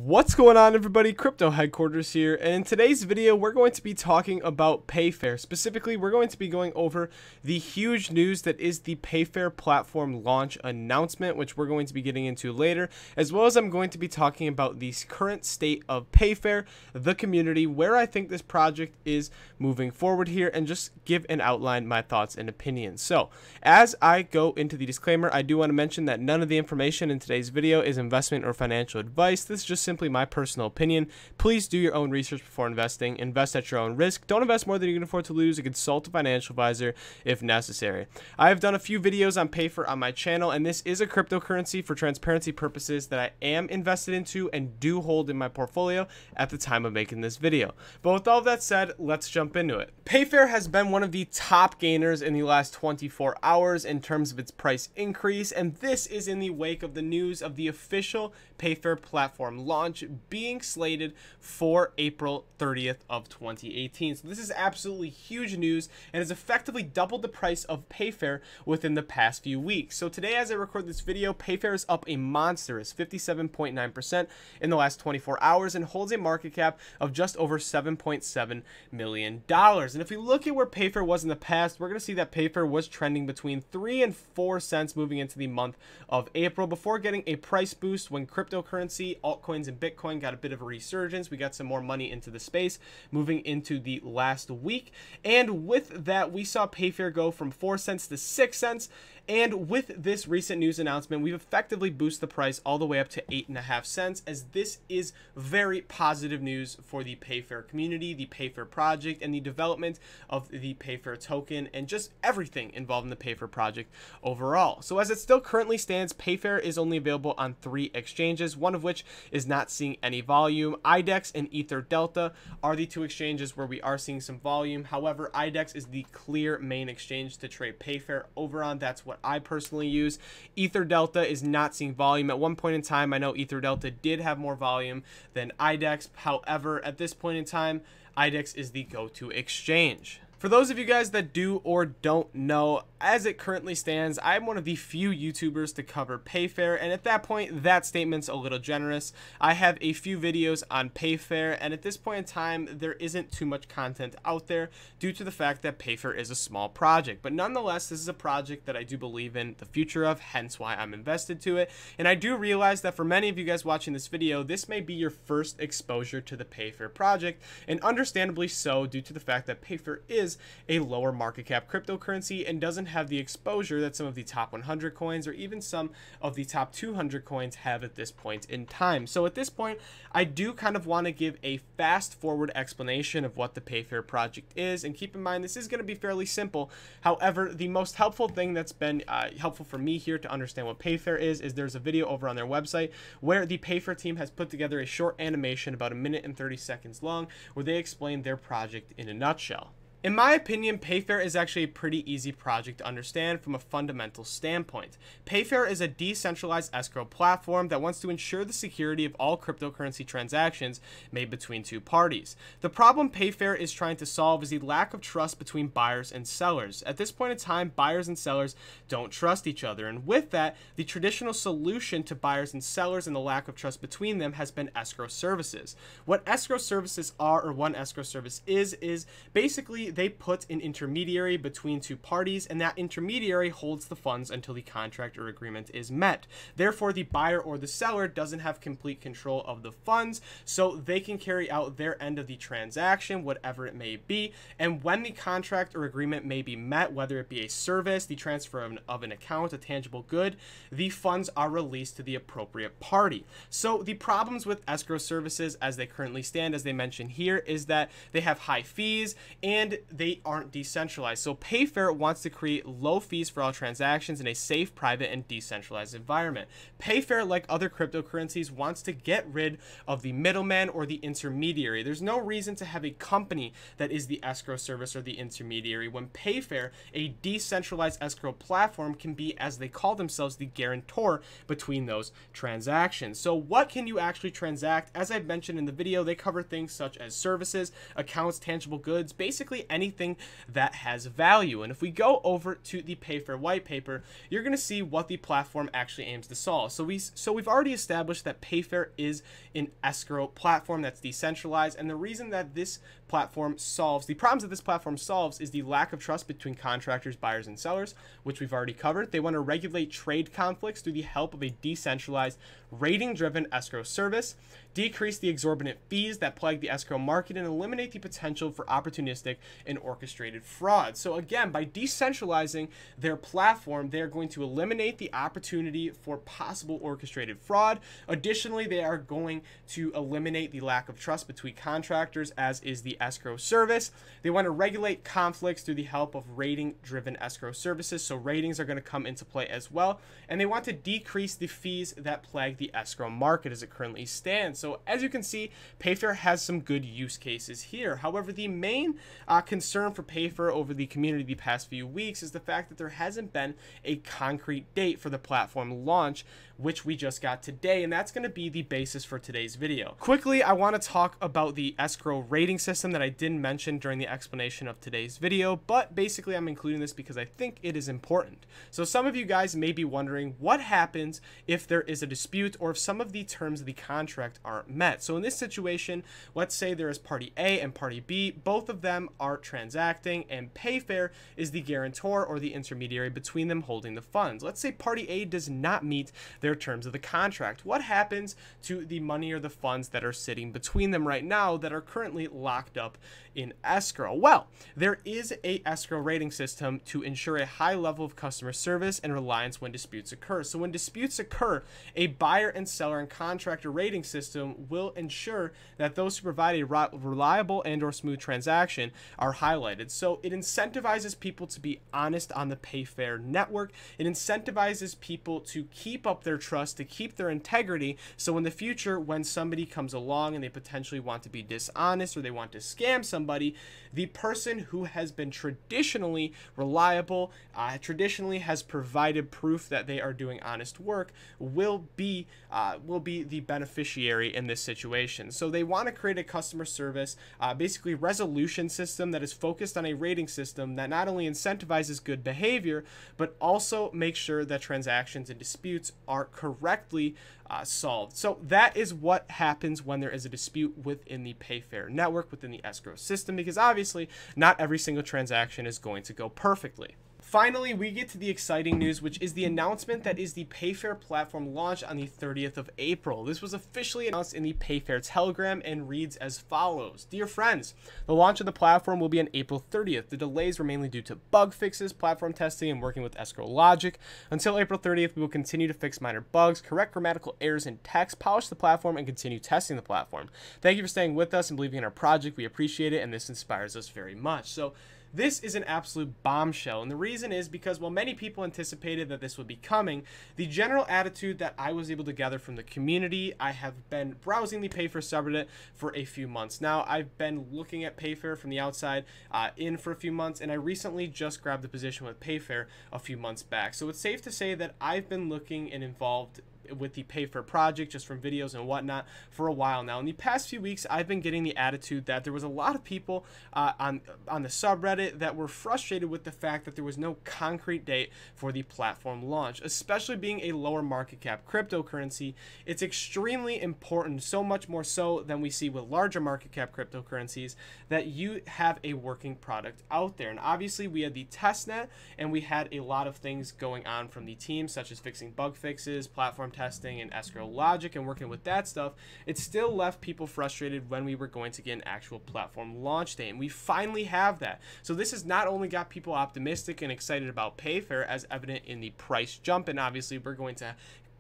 What's going on, everybody? Crypto Headquarters here, and in today's video we're going to be talking about Payfair. Specifically, we're going to be going over the huge news that is the Payfair platform launch announcement, which we're going to be getting into later, as well as I'm going to be talking about the current state of Payfair, the community, where I think this project is moving forward here, and just give an outline, my thoughts and opinions. So as I go into the disclaimer, I do want to mention that none of the information in today's video is investment or financial advice. This is just simply my personal opinion. Please do your own research before investing. Invest at your own risk. Don't invest more than you can afford to lose, and consult a financial advisor if necessary. I have done a few videos on Payfair on my channel, and this is a cryptocurrency for transparency purposes that I am invested into and do hold in my portfolio at the time of making this video. But with all that said, let's jump into it. Payfair has been one of the top gainers in the last 24 hours in terms of its price increase, and this is in the wake of the news of the official Payfair platform launch being slated for April 30th of 2018. So this is absolutely huge news and has effectively doubled the price of Payfair within the past few weeks. So today, as I record this video, Payfair is up a monstrous 57.9% in the last 24 hours and holds a market cap of just over $7.7 million. And if we look at where Payfair was in the past, we're going to see that Payfair was trending between 3 and 4 cents moving into the month of April before getting a price boost when cryptocurrency, altcoins, and Bitcoin got a bit of a resurgence. We got some more money into the space moving into the last week. And with that, we saw Payfair go from 4 cents to 6 cents. And with this recent news announcement, we've effectively boosted the price all the way up to 8.5 cents, as this is very positive news for the Payfair community, the Payfair project, and the development of the Payfair token, and just everything involved in the Payfair project overall. So as it still currently stands, Payfair is only available on 3 exchanges, one of which is not seeing any volume. IDEX and Ether Delta are the 2 exchanges where we are seeing some volume. However, IDEX is the clear main exchange to trade Payfair over on. That's what I personally use. Ether Delta is not seeing volume. At one point in time, I know Ether Delta did have more volume than IDEX. However, at this point in time, IDEX is the go-to exchange. For those of you guys that do or don't know, as it currently stands, I'm one of the few YouTubers to cover Payfair, and at that point, that statement's a little generous. I have a few videos on Payfair, and at this point in time, there isn't too much content out there due to the fact that Payfair is a small project. But nonetheless, this is a project that I do believe in the future of, hence why I'm invested to it. And I do realize that for many of you guys watching this video, this may be your first exposure to the Payfair project, and understandably so, due to the fact that Payfair is a lower market cap cryptocurrency and doesn't have the exposure that some of the top 100 coins or even some of the top 200 coins have at this point in time. So at this point, I do kind of want to give a fast forward explanation of what the Payfair project is, and keep in mind this is going to be fairly simple. However, the most helpful thing that's been helpful for me here to understand what Payfair is there's a video over on their website where the Payfair team has put together a short animation about 1 minute and 30 seconds long where they explain their project in a nutshell. In my opinion, Payfair is actually a pretty easy project to understand from a fundamental standpoint. Payfair is a decentralized escrow platform that wants to ensure the security of all cryptocurrency transactions made between 2 parties. The problem Payfair is trying to solve is the lack of trust between buyers and sellers. At this point in time, buyers and sellers don't trust each other, and with that, the traditional solution to buyers and sellers and the lack of trust between them has been escrow services. What escrow services are, or one escrow service is basically they put an intermediary between 2 parties, and that intermediary holds the funds until the contract or agreement is met. Therefore, the buyer or the seller doesn't have complete control of the funds, so they can carry out their end of the transaction, whatever it may be. And when the contract or agreement may be met, whether it be a service, the transfer of an account, a tangible good, the funds are released to the appropriate party. So the problems with escrow services as they currently stand, as they mentioned here, is that they have high fees and they aren't decentralized. So Payfair wants to create low fees for all transactions in a safe, private, and decentralized environment. Payfair, like other cryptocurrencies, wants to get rid of the middleman or the intermediary. There's no reason to have a company that is the escrow service or the intermediary when Payfair, a decentralized escrow platform, can be, as they call themselves, the guarantor between those transactions. So what can you actually transact? As I've mentioned in the video, they cover things such as services, accounts, tangible goods, basically essentially anything that has value. And if we go over to the Payfair white paper, you're going to see what the platform actually aims to solve. So we've already established that Payfair is an escrow platform that's decentralized, and the reason that this platform solves the problems that this platform solves is the lack of trust between contractors, buyers, and sellers, which we've already covered. They want to regulate trade conflicts through the help of a decentralized, rating-driven escrow service, decrease the exorbitant fees that plague the escrow market, and eliminate the potential for opportunistic and orchestrated fraud. So again, by decentralizing their platform, they're going to eliminate the opportunity for possible orchestrated fraud. Additionally, they are going to eliminate the lack of trust between contractors, as is the escrow service. They want to regulate conflicts through the help of rating-driven escrow services, so ratings are going to come into play as well. And they want to decrease the fees that plague the escrow market as it currently stands. So as you can see, Payfair has some good use cases here. However, the main concern for Payfair over the community the past few weeks is the fact that there hasn't been a concrete date for the platform launch, which we just got today, and that's going to be the basis for today's video. Quickly, I want to talk about the escrow rating system that I didn't mention during the explanation of today's video, but basically I'm including this because I think it is important. So some of you guys may be wondering what happens if there is a dispute or if some of the terms of the contract aren't met. So in this situation, let's say there is party A and party B, both of them are transacting, and Payfair is the guarantor or the intermediary between them holding the funds. Let's say party A does not meet their terms of the contract. What happens to the money or the funds that are sitting between them right now that are currently locked up in escrow? Well, there is a escrow rating system to ensure a high level of customer service and reliance when disputes occur. So when disputes occur, a buyer and seller and contractor rating system will ensure that those who provide a reliable and or smooth transaction are highlighted. So it incentivizes people to be honest on the Payfair network. It incentivizes people to keep up their trust, to keep their integrity, so in the future when somebody comes along and they potentially want to be dishonest or they want to scam somebody, the person who has been traditionally reliable, traditionally has provided proof that they are doing honest work, will be the beneficiary in this situation. So they want to create a customer service, basically resolution system that is focused on a rating system that not only incentivizes good behavior, but also makes sure that transactions and disputes are correctly solved. So that is what happens when there is a dispute within the Payfair network, within the escrow system, because obviously not every single transaction is going to go perfectly. Finally, we get to the exciting news, which is the announcement that is the Payfair platform launch on the 30th of April. This was officially announced in the Payfair Telegram and reads as follows. Dear friends, the launch of the platform will be on April 30th. The delays were mainly due to bug fixes, platform testing, and working with escrow logic. Until April 30th, we will continue to fix minor bugs, correct grammatical errors in text, polish the platform, and continue testing the platform. Thank you for staying with us and believing in our project. We appreciate it, and this inspires us very much. So this is an absolute bombshell, and the reason is because while many people anticipated that this would be coming, the general attitude that I was able to gather from the community, I have been browsing the Payfair subreddit for a few months now. I've been looking at Payfair from the outside in for a few months, and I recently just grabbed the position with Payfair a few months back. So it's safe to say that I've been looking and involved with the Payfair project just from videos and whatnot for a while now. In the past few weeks, I've been getting the attitude that there was a lot of people on the subreddit that were frustrated with the fact that there was no concrete date for the platform launch. Especially being a lower market cap cryptocurrency, it's extremely important, so much more so than we see with larger market cap cryptocurrencies, that you have a working product out there. And obviously we had the testnet, and we had a lot of things going on from the team, such as fixing bug fixes, platform testing, and escrow logic, and working with that stuff. It still left people frustrated when we were going to get an actual platform launch date, and we finally have that. So this has not only got people optimistic and excited about Payfair, as evident in the price jump, and obviously we're going to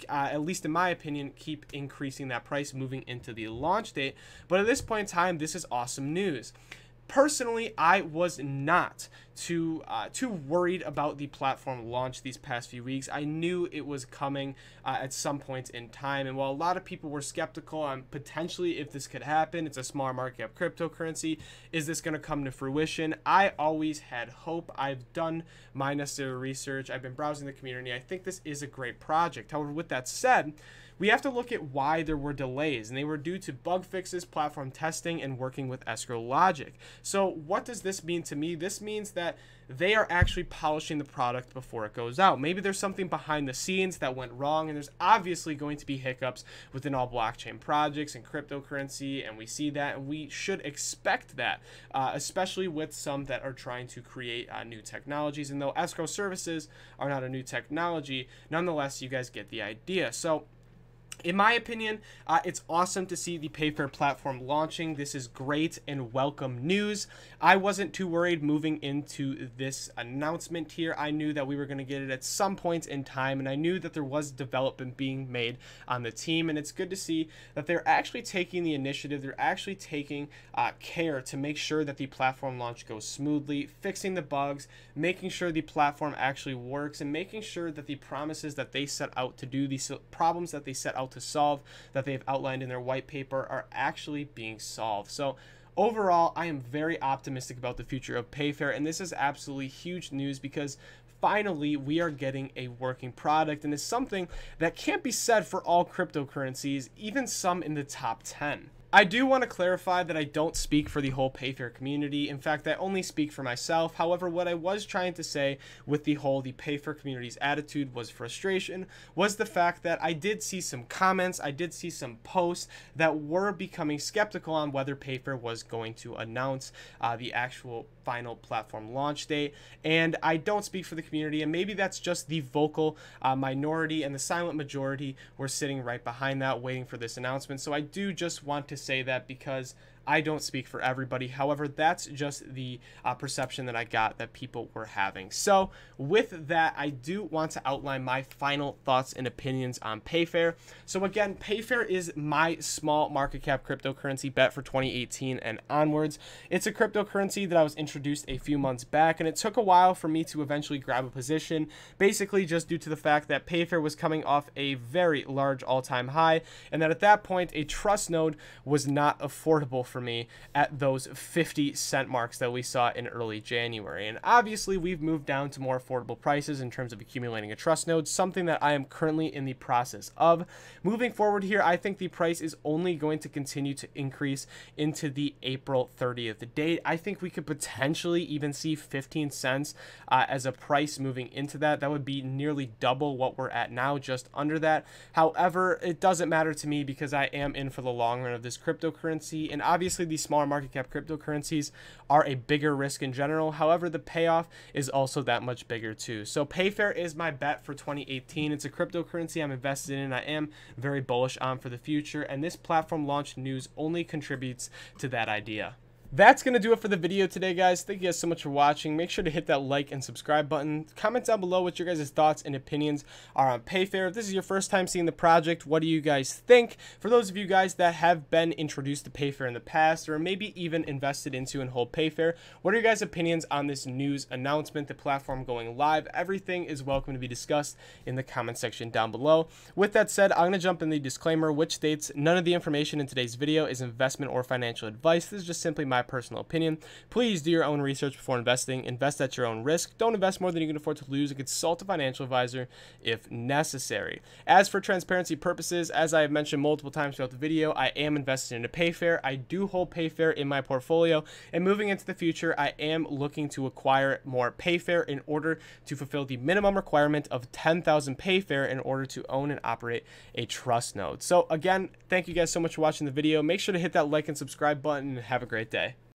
at least in my opinion, keep increasing that price moving into the launch date. But at this point in time, this is awesome news. Personally, I was not too worried about the platform launch these past few weeks. I knew it was coming at some point in time, and while a lot of people were skeptical on potentially if this could happen, it's a smaller market cap cryptocurrency, is this going to come to fruition? I always had hope. I've done my necessary research. I've been browsing the community. I think this is a great project. However, with that said, we have to look at why there were delays, and they were due to bug fixes, platform testing, and working with escrow logic. So what does this mean to me? This means that they are actually polishing the product before it goes out. Maybe there's something behind the scenes that went wrong, and there's obviously going to be hiccups within all blockchain projects and cryptocurrency, and we see that, and we should expect that, especially with some that are trying to create new technologies. And though escrow services are not a new technology, nonetheless, you guys get the idea. So in my opinion, it's awesome to see the Payfair platform launching. This is great and welcome news. I wasn't too worried moving into this announcement here. I knew that we were going to get it at some point in time, and I knew that there was development being made on the team, and it's good to see that they're actually taking the initiative. They're actually taking care to make sure that the platform launch goes smoothly, fixing the bugs, making sure the platform actually works, and making sure that the promises that they set out to do, these problems that they set out to solve, that they've outlined in their white paper, are actually being solved. So overall, I am very optimistic about the future of Payfair, and this is absolutely huge news because finally we are getting a working product, and it's something that can't be said for all cryptocurrencies, even some in the top 10. I do want to clarify that I don't speak for the whole Payfair community. In fact, I only speak for myself. However, what I was trying to say with the Payfair community's attitude was frustration, was the fact that I did see some comments, I did see some posts that were becoming skeptical on whether Payfair was going to announce the actual final platform launch date. And I don't speak for the community, and maybe that's just the vocal minority, and the silent majority were sitting right behind that, waiting for this announcement. So I do just want to say that because I don't speak for everybody. However, that's just the perception that I got that people were having. So with that, I do want to outline my final thoughts and opinions on Payfair. So again, Payfair is my small market cap cryptocurrency bet for 2018 and onwards. It's a cryptocurrency that I was introduced a few months back, and it took a while for me to eventually grab a position, basically just due to the fact that Payfair was coming off a very large all-time high, and that at that point, a trust node was not affordable for me at those 50-cent marks that we saw in early January. And obviously we've moved down to more affordable prices in terms of accumulating a trust node, something that I am currently in the process of. Moving forward here, I think the price is only going to continue to increase into the April 30th date. I think we could potentially even see 15 cents as a price moving into that. That would be nearly double what we're at now, just under that. However, it doesn't matter to me because I am in for the long run of this cryptocurrency, and obviously these smaller market cap cryptocurrencies are a bigger risk in general. However, the payoff is also that much bigger too. So Payfair is my bet for 2018. It's a cryptocurrency I'm invested in, and I am very bullish on for the future, and this platform launch news only contributes to that idea. That's going to do it for the video today, guys. Thank you guys so much for watching. Make sure to hit that like and subscribe button. Comment down below what your guys' thoughts and opinions are on Payfair. If this is your first time seeing the project, what do you guys think? For those of you guys that have been introduced to Payfair in the past, or maybe even invested into and hold Payfair, what are your guys' opinions on this news announcement, the platform going live? Everything is welcome to be discussed in the comment section down below. With that said, I'm going to jump in the disclaimer, which states none of the information in today's video is investment or financial advice. This is just simply my personal opinion. Please do your own research before investing. Invest at your own risk. Don't invest more than you can afford to lose, and consult a financial advisor if necessary. As for transparency purposes, as I have mentioned multiple times throughout the video, I am invested into Payfair. I do hold Payfair in my portfolio, and moving into the future, I am looking to acquire more Payfair in order to fulfill the minimum requirement of 10,000 Payfair in order to own and operate a trust node. So again, thank you guys so much for watching the video. Make sure to hit that like and subscribe button, and have a great day.